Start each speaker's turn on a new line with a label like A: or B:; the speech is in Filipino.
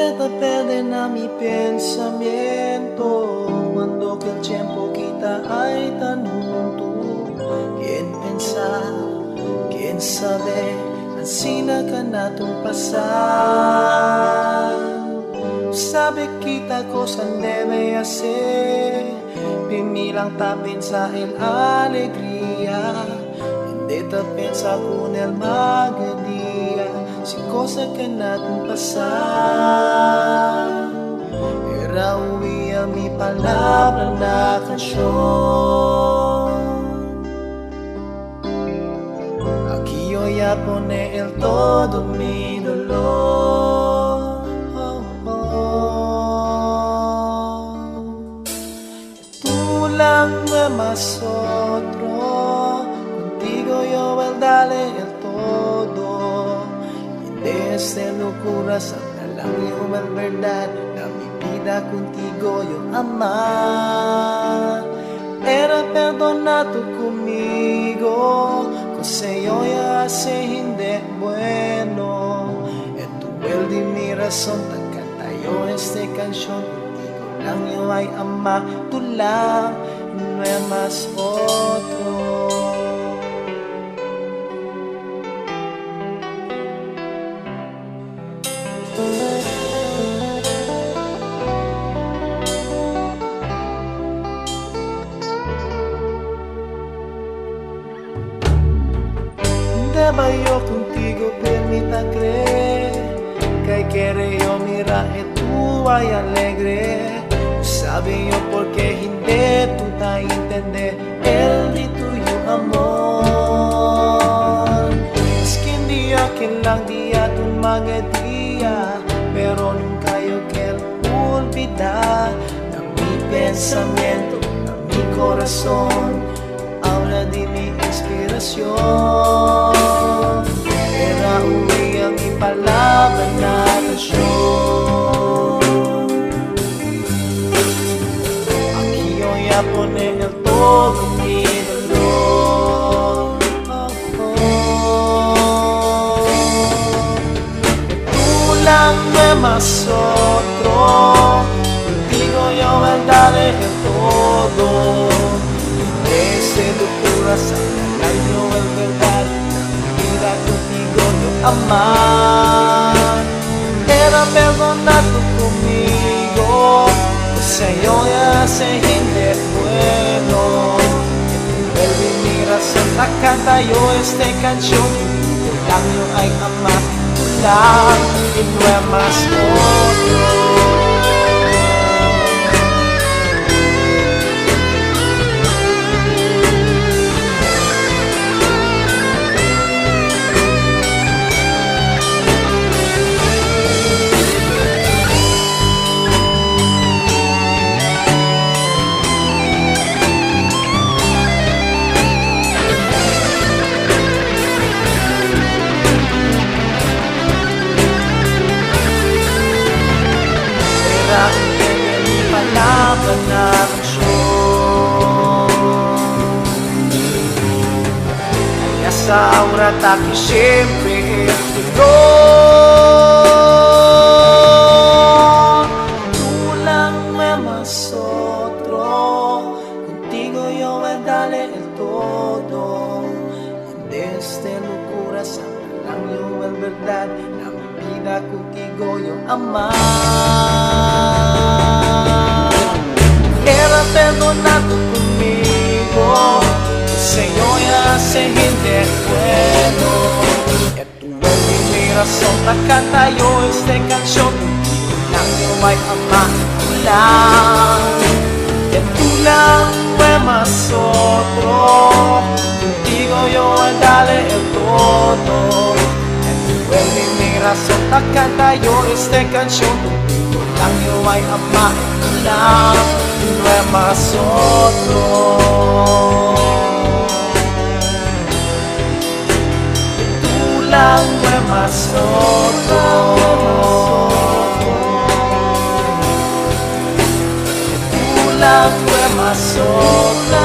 A: De depende a mi pensamiento cuando que el tiempo quita hay tan junto. ¿Quién pensar? ¿Quién sabe? Ansina ka natong pasar. Sabe kita cosa debe hacer. Pimilang tapin sa el alegría. Hindi ta pensa con el magadia. Si cosa ka natong pasar. Era uwi a mi palabra na canción. Aquí yo ya pone el todo mi dolor. Tú lang más otro, contigo yo voy a darle el todo. Y desde locura salta lang yung el verdad, na mi vida contigo yo amar. Era perdonado conmigo, cosa yo ya sé hindi bueno. Eto el di mi razón, pagkanta yo este canción. Contigo lang yo ay ama, tú lang, no hay más otro. Deba yo contigo permita creer que quiere yo mirar y tú ay alegre. Sabe yo por qué hindi tú ta entender el di tuyo amor. Es que un día que lang día tu mga día, pero nunca yo quiero olvidar de mi pensamiento, de mi corazón. Habla de mi inspiración. Era uwi ang mi palabra na canción. Aquí yo ya pone el todo mi dolor. Tú lang me más otro, contigo yo voy a darle el todo. Desde locura salta lang yo el verdad, na mi vida contigo yo amar. Era perdonado conmigo, cosa yo ya sé hindi bueno. Vuelve mi razón, la canta yo esta canción. Contigo lang yo ay ama, tú lang, y no hay más otro. Palabra na canción. Kaya sa oras taki siyempre tulog. Tulang may mas otro, contigo yo voy a darle el todo. Desde locura sa lang yung el verdad, na mi vida contigo yo amar. Era perdonado conmigo, Señor ya sé gente bueno. Y tú eres mi razón para cantar yo esta canción. Contigo lang yo ay ama, tú lang. Y tú lang no hay más otro, contigo yo voy a darle el todo. Y tú eres mi razón para cantar yo esta canción. Contigo lang yo ay ama, tú lang. No hay más otro. Tú lang no hay más otro. Tú lang no hay más otro.